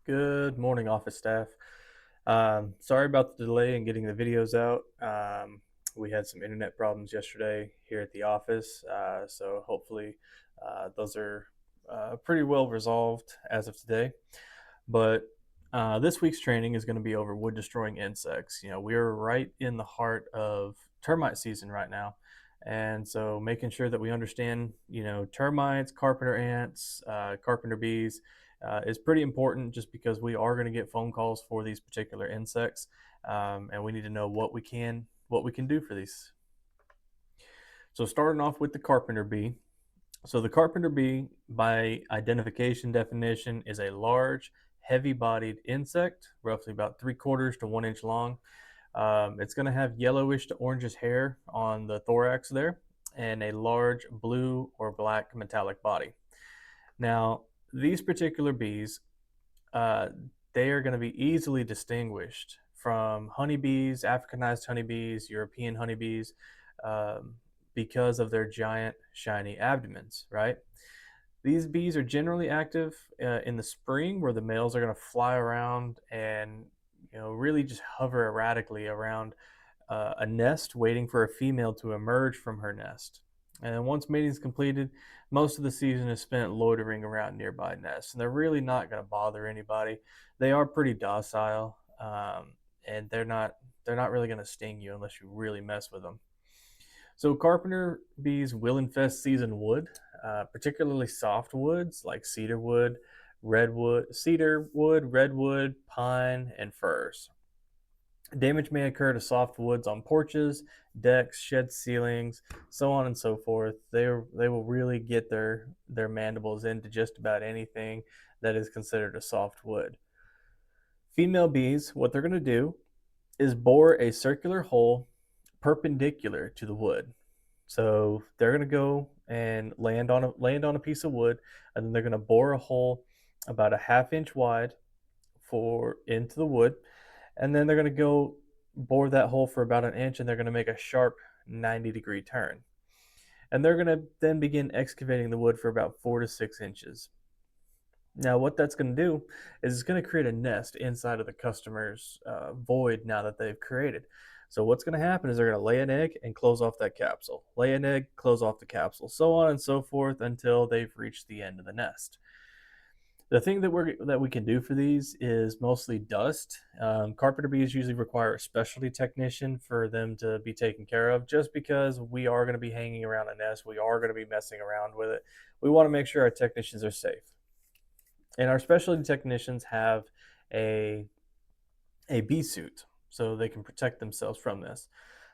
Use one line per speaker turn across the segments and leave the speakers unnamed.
Good morning, office staff. Sorry about the delay in getting the videos out. We had some internet problems yesterday here at the office, so hopefully those are pretty well resolved as of today. But this week's training is going to be over wood destroying insects. We're right in the heart of termite season right now. And so making sure that we understand, termites, carpenter ants, carpenter bees is pretty important just because we are going to get phone calls for these particular insects. And we need to know what we can do for these. So starting off with the carpenter bee, so the carpenter bee, by identification definition, is a large, heavy-bodied insect, roughly about 3/4 to 1 inch long. It's going to have yellowish to orangish hair on the thorax there, and a large blue or black metallic body. Now, these particular bees, uh, they are going to be easily distinguished from honeybees, Africanized honeybees, European honeybees, um, because of their giant, shiny abdomens, right? These bees are generally active in the spring, where the males are going to fly around and really just hover erratically around a nest, waiting for a female to emerge from her nest. And then once mating is completed, most of the season is spent loitering around nearby nests, and they're really not going to bother anybody. They are pretty docile, and they're not really going to sting you unless you really mess with them. So carpenter bees will infest seasoned wood, particularly soft woods like cedar wood, redwood, pine, and firs. Damage may occur to soft woods on porches, decks, shed ceilings, so on and so forth. They will really get their mandibles into just about anything that is considered a soft wood. Female bees, what they're going to do is bore a circular hole perpendicular to the wood. So they're going to go and land on a piece of wood, and then they're going to bore a hole about a half inch wide for into the wood, and then they're going to go bore that hole for about an inch, and they're going to make a sharp 90-degree turn. And they're going to then begin excavating the wood for about 4 to 6 inches. Now, what that's going to do is it's going to create a nest inside of the customer's void now that they've created. So what's going to happen is they're going to lay an egg and close off that capsule, lay an egg, close off the capsule, so on and so forth until they've reached the end of the nest. The thing that we can do for these is mostly dust. Carpenter bees usually require a specialty technician for them to be taken care of, just because we are going to be hanging around a nest. We are going to be messing around with it. We want to make sure our technicians are safe. And our specialty technicians have a, a bee suit so they can protect themselves from this.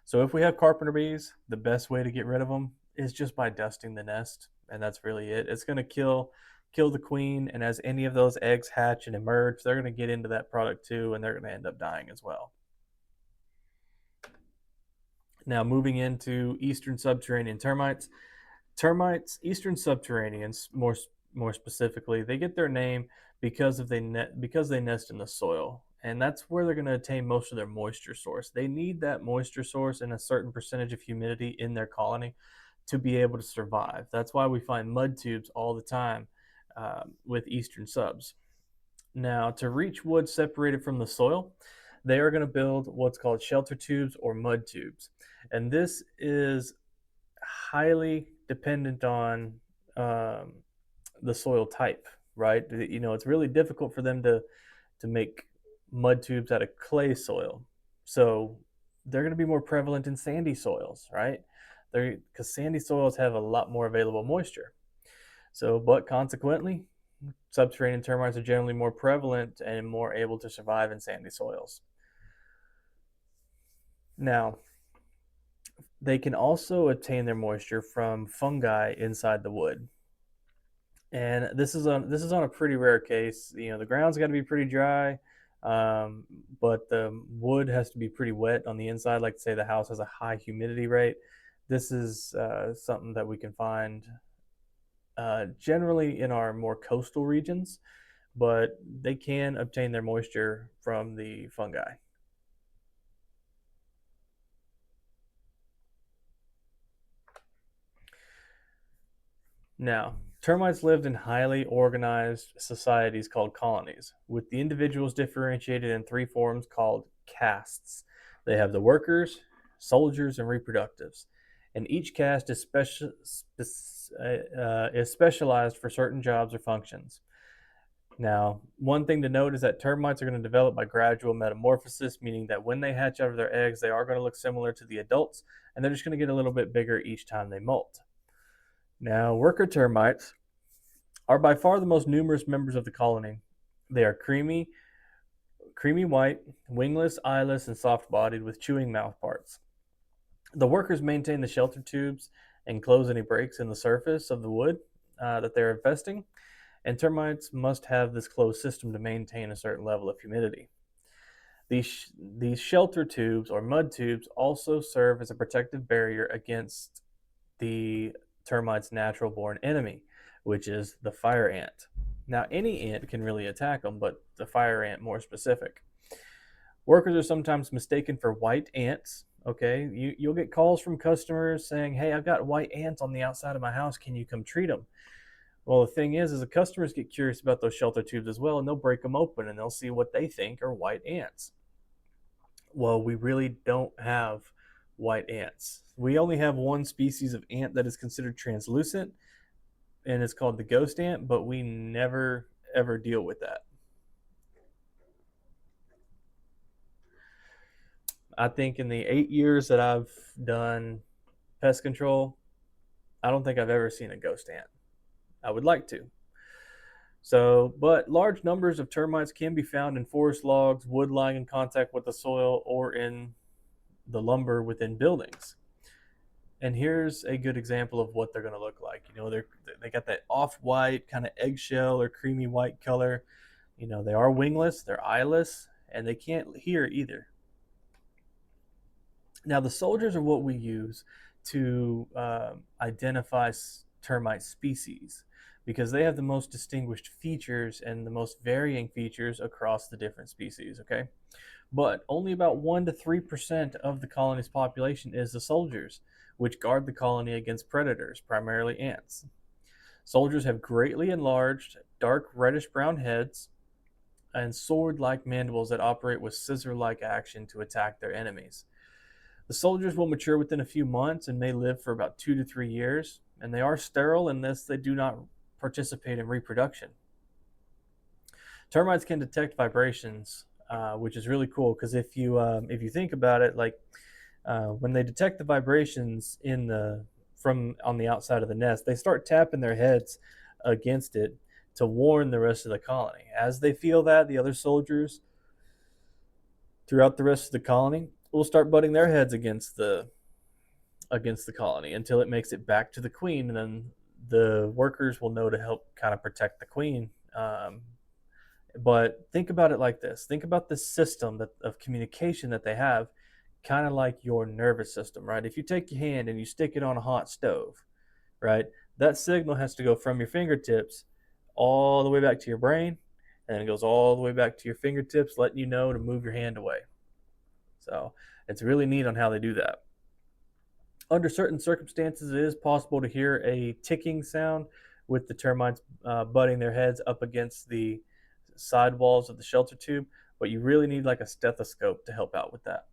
So if we have carpenter bees, the best way to get rid of them is just by dusting the nest, and that's really it. It's going to kill the queen, and as any of those eggs hatch and emerge, they're going to get into that product too, and they're going to end up dying as well. Now, moving into Eastern Subterranean termites. Eastern Subterraneans, more specifically, they get their name because they nest in the soil, and that's where they're going to attain most of their moisture source. They need that moisture source and a certain percentage of humidity in their colony to be able to survive. That's why we find mud tubes all the time with Eastern Subs. Now, to reach wood separated from the soil, they are going to build what's called shelter tubes or mud tubes, and this is highly dependent on um, the soil type, right? It's really difficult for them to make mud tubes out of clay soil, so they're going to be more prevalent in sandy soils, right? Because sandy soils have a lot more available moisture. So, but consequently, subterranean termites are generally more prevalent and more able to survive in sandy soils. Now, they can also obtain their moisture from fungi inside the wood. And this is on a pretty rare case. The ground's got to be pretty dry, but the wood has to be pretty wet on the inside. Like, say the house has a high humidity rate. This is something that we can find generally in our more coastal regions, but they can obtain their moisture from the fungi. Now, Termites lived in highly organized societies called colonies, with the individuals differentiated in three forms called castes. They have the workers, soldiers, and reproductives. And each caste is specialized for certain jobs or functions. Now, one thing to note is that termites are going to develop by gradual metamorphosis, meaning that when they hatch out of their eggs, they are going to look similar to the adults, and they're just going to get a little bit bigger each time they molt. Now, worker termites are by far the most numerous members of the colony. They are creamy white, wingless, eyeless, and soft-bodied with chewing mouthparts. The workers maintain the shelter tubes and close any breaks in the surface of the wood that they're infesting, and termites must have this closed system to maintain a certain level of humidity. These shelter tubes or mud tubes also serve as a protective barrier against the termite's natural born enemy, which is the fire ant. Now, any ant can really attack them, but the fire ant more specific. Workers are sometimes mistaken for white ants. Okay, you'll get calls from customers saying, "Hey, I've got white ants on the outside of my house. Can you come treat them?" Well, the thing is the customers get curious about those shelter tubes as well, and they'll break them open and they'll see what they think are white ants. Well, we really don't have white ants. We only have one species of ant that is considered translucent, and it's called the ghost ant, but we never ever deal with that. I think in the 8 years that I've done pest control, I don't think I've ever seen a ghost ant. I would like to. So, but large numbers of termites can be found in forest logs, wood lying in contact with the soil, or in the lumber within buildings. And here's a good example of what they're going to look like. They got that off-white kind of eggshell or creamy white color. They are wingless, they're eyeless, and they can't hear either. Now, the soldiers are what we use to identify termite species because they have the most distinguished features and the most varying features across the different species, okay? But only about 1 to 3% of the colony's population is the soldiers, which guard the colony against predators, primarily ants. Soldiers have greatly enlarged, dark reddish-brown heads and sword-like mandibles that operate with scissor-like action to attack their enemies. The soldiers will mature within a few months and may live for about 2 to 3 years, and they are sterile unless they do not participate in reproduction. Termites can detect vibrations, which is really cool because if you think about it, like when they detect the vibrations from on the outside of the nest, they start tapping their heads against it to warn the rest of the colony. As they feel that, the other soldiers throughout the rest of the colony will start butting their heads against the colony until it makes it back to the queen, and then the workers will know to help kind of protect the queen. But think about it like this. Think about the system of communication that they have, kind of like your nervous system, right? If you take your hand and you stick it on a hot stove, right, that signal has to go from your fingertips all the way back to your brain, and it goes all the way back to your fingertips, letting you know to move your hand away. So it's really neat on how they do that. Under certain circumstances, it is possible to hear a ticking sound with the termites butting their heads up against the side walls of the shelter tube, but you really need like a stethoscope to help out with that.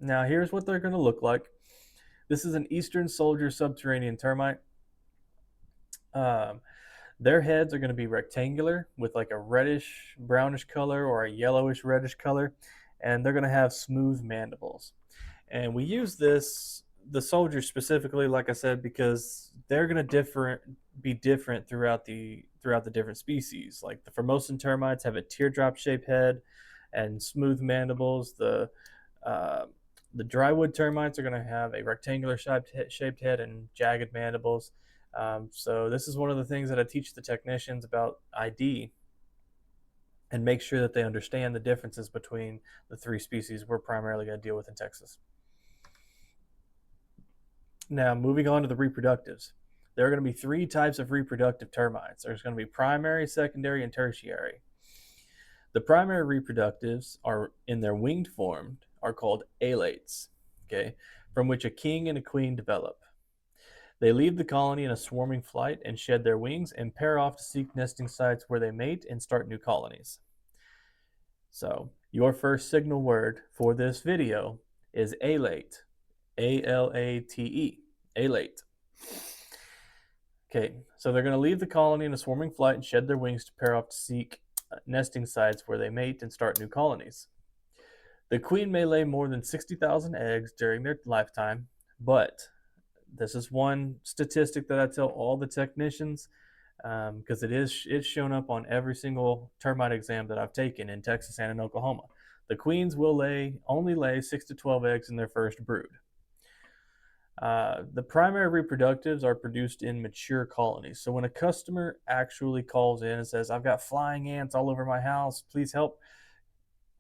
Now, here's what they're going to look like. This is an Eastern soldier subterranean termite. Their heads are going to be rectangular with like a reddish brownish color or a yellowish reddish color, and they're going to have smooth mandibles. And we use the soldiers specifically, like I said, because they're going to be different throughout the different species. Like the Formosan termites have a teardrop shaped head and smooth mandibles. The drywood termites are going to have a rectangular shaped head and jagged mandibles. So this is one of the things that I teach the technicians about ID and make sure that they understand the differences between the three species we're primarily going to deal with in Texas. Now, moving on to the reproductives. There are going to be 3 types of reproductive termites. There's going to be primary, secondary, and tertiary. The primary reproductives are in their winged form are called alates, okay, from which a king and a queen develop. They leave the colony in a swarming flight and shed their wings and pair off to seek nesting sites where they mate and start new colonies. So, your first signal word for this video is alate. A-L-A-T-E. Alate. Okay, so they're going to leave the colony in a swarming flight and shed their wings to pair off to seek nesting sites where they mate and start new colonies. The queen may lay more than 60,000 eggs during their lifetime, but this is one statistic that I tell all the technicians because it's shown up on every single termite exam that I've taken in Texas and in Oklahoma. The queens will only lay 6 to 12 eggs in their first brood. The primary reproductives are produced in mature colonies. So when a customer actually calls in and says, "I've got flying ants all over my house, please help,"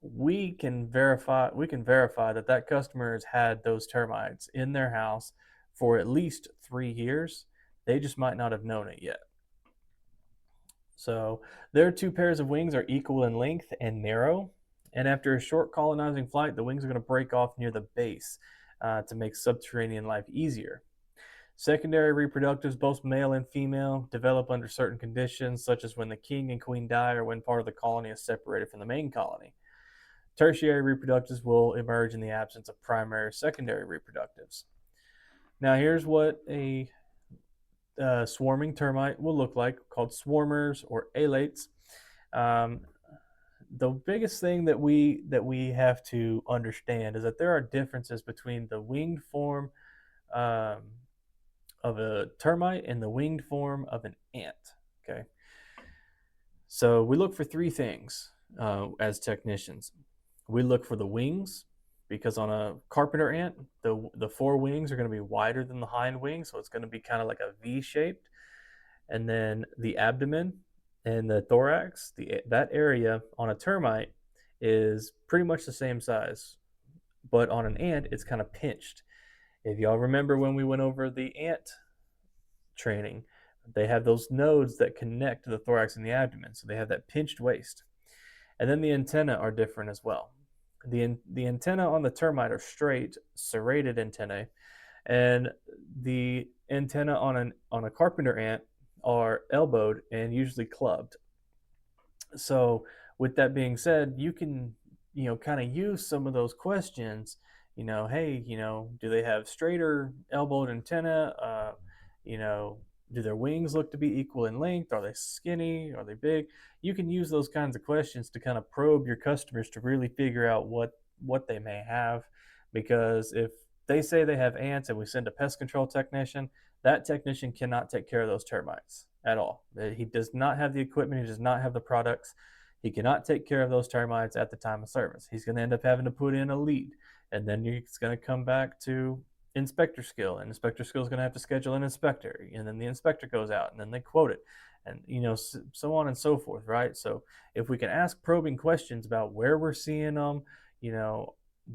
we can verify that that customer has had those termites in their house for at least 3 years. They just might not have known it yet. So their two pairs of wings are equal in length and narrow. And after a short colonizing flight, the wings are going to break off near the base to make subterranean life easier. Secondary reproductives, both male and female, develop under certain conditions, such as when the king and queen die or when part of the colony is separated from the main colony. Tertiary reproductives will emerge in the absence of primary or secondary reproductives. Now, here's what a swarming termite will look like, called swarmers or alates. The biggest thing that we have to understand is that there are differences between the winged form of a termite and the winged form of an ant. Okay, so we look for three things as technicians. We look for the wings, because on a carpenter ant, the fore wings are going to be wider than the hind wings, so it's going to be kind of like a V shaped. And then the abdomen and the thorax, that area on a termite is pretty much the same size, but on an ant, it's kind of pinched. If y'all remember when we went over the ant training, they have those nodes that connect to the thorax and the abdomen, so they have that pinched waist. And then the antennae are different as well. The antennae on the termite are straight, serrated antennae, and the antennae on a carpenter ant are elbowed and usually clubbed. So with that being said, you can kind of use some of those questions. Hey, do they have straighter elbowed antenna? Do their wings look to be equal in length? Are they skinny? Are they big? You can use those kinds of questions to kind of probe your customers to really figure out what they may have. Because if they say they have ants and we send a pest control technician, that technician cannot take care of those termites at all. He does not have the equipment. He does not have the products. He cannot take care of those termites at the time of service. He's going to end up having to put in a lead, and then it's going to come back to inspector skill, and inspector skill is going to have to schedule an inspector, and then the inspector goes out and then they quote it, and so on and so forth, right? So if we can ask probing questions about where we're seeing them,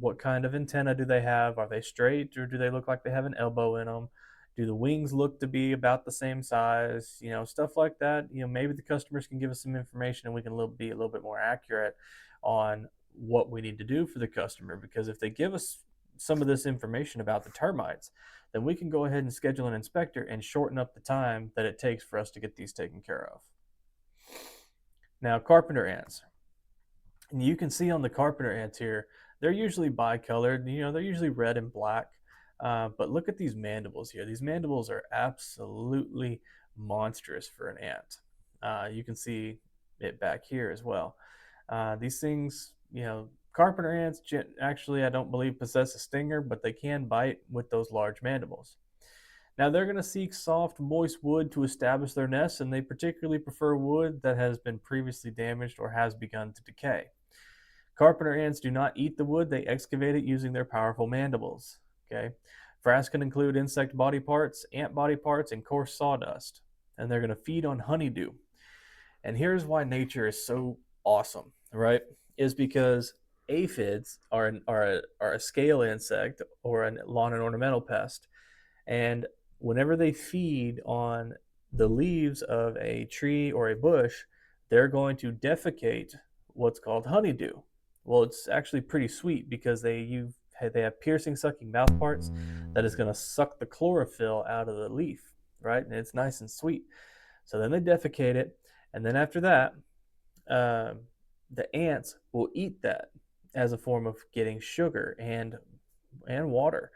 what kind of antenna do they have? Are they straight, or do they look like they have an elbow in them? Do the wings look to be about the same size? Stuff like that. Maybe the customers can give us some information and we can be a little bit more accurate on what we need to do for the customer. Because if they give us some of this information about the termites, then we can go ahead and schedule an inspector and shorten up the time that it takes for us to get these taken care of. Now, carpenter ants. And you can see on the carpenter ants here, they're usually bicolored. They're usually red and black. But look at these mandibles here. These mandibles are absolutely monstrous for an ant. You can see it back here as well. These things, carpenter ants actually, I don't believe, possess a stinger, but they can bite with those large mandibles. Now, they're going to seek soft, moist wood to establish their nests, and they particularly prefer wood that has been previously damaged or has begun to decay. Carpenter ants do not eat the wood. They excavate it using their powerful mandibles. Okay, frass can include insect body parts, ant body parts, and coarse sawdust, and they're going to feed on honeydew. And here's why nature is so awesome, right? Is because aphids are a scale insect or a lawn and ornamental pest, and whenever they feed on the leaves of a tree or a bush, they're going to defecate what's called honeydew. Well, it's actually pretty sweet because they have piercing, sucking mouth parts that is going to suck the chlorophyll out of the leaf, right? And it's nice and sweet. So then they defecate it, and then after that, uh, the ants will eat that as a form of getting sugar and water.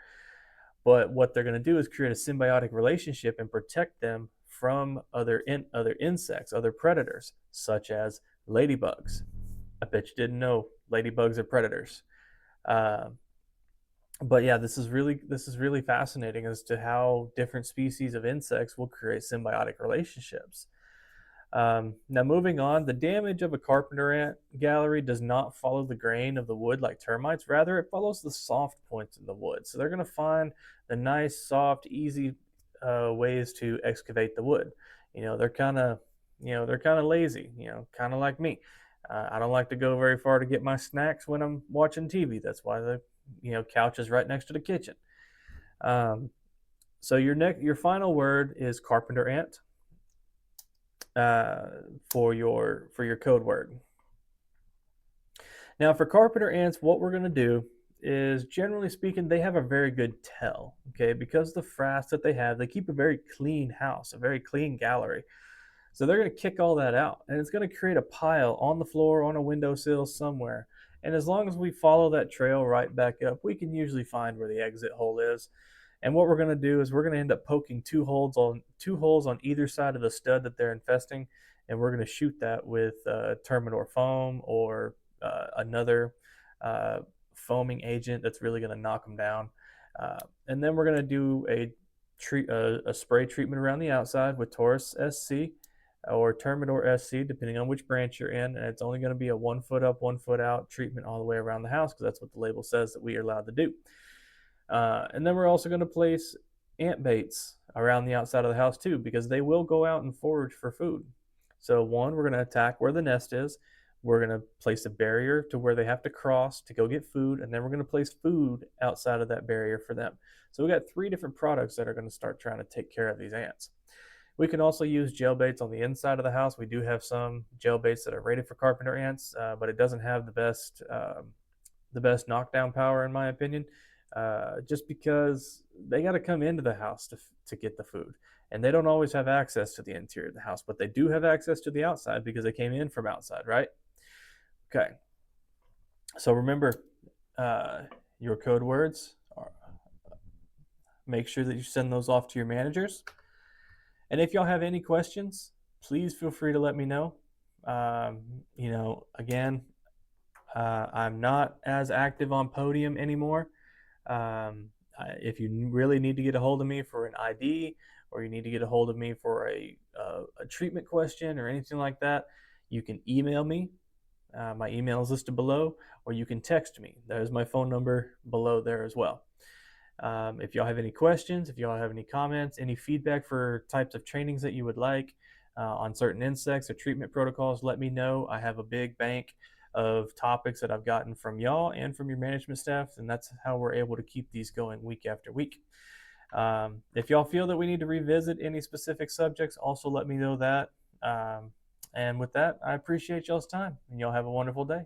But what they're going to do is create a symbiotic relationship and protect them from other insects, other predators, such as ladybugs. I bet you didn't know ladybugs are predators. Uh, but yeah, this is really fascinating as to how different species of insects will create symbiotic relationships. Now, moving on, the damage of a carpenter ant gallery does not follow the grain of the wood like termites. Rather, it follows the soft points in the wood. So they're going to find the nice, soft, easy ways to excavate the wood. They're kind of lazy. Kind of like me. I don't like to go very far to get my snacks when I'm watching TV. That's why the couch is right next to the kitchen. Um, so your final word is carpenter ant uh, for your code word. Now, for carpenter ants, what we're going to do is, generally speaking, they have a very good tell. Okay, because the frass that they have, they keep a very clean house, a very clean gallery. So they're going to kick all that out, and it's going to create a pile on the floor, on a windowsill somewhere. And as long as we follow that trail right back up, we can usually find where the exit hole is. And what we're going to do is we're going to end up poking two holes on either side of the stud that they're infesting, and we're going to shoot that with Terminor foam or another uh, foaming agent that's really going to knock them down. And then we're going to do a spray treatment around the outside with Taurus SC or Terminor SC, depending on which branch you're in. And it's only going to be a 1 foot up, 1 foot out treatment all the way around the house because that's what the label says that we are allowed to do. And then we're also going to place ant baits around the outside of the house too, because they will go out and forage for food. So one, we're going to attack where the nest is. We're going to place a barrier to where they have to cross to go get food, and then we're going to place food outside of that barrier for them. So we got 3 different products that are going to start trying to take care of these ants. We can also use gel baits on the inside of the house. We do have some gel baits that are rated for carpenter ants, but it doesn't have the best knockdown power in my opinion. Just because they got to come into the house to get the food. And they don't always have access to the interior of the house, but they do have access to the outside because they came in from outside, right? Okay. So remember, your code words are, make sure that you send those off to your managers. And if y'all have any questions, please feel free to let me know. Again, I'm not as active on Podium anymore. If you really need to get a hold of me for an ID, or you need to get a hold of me for a treatment question or anything like that, you can email me. My email is listed below, or you can text me. There's my phone number below there as well. If y'all have any questions, if y'all have any comments, any feedback for types of trainings that you would like on certain insects or treatment protocols, let me know. I have a big bank of topics that I've gotten from y'all and from your management staff, and that's how we're able to keep these going week after week. If y'all feel that we need to revisit any specific subjects, also let me know that. And with that, I appreciate y'all's time, and y'all have a wonderful day.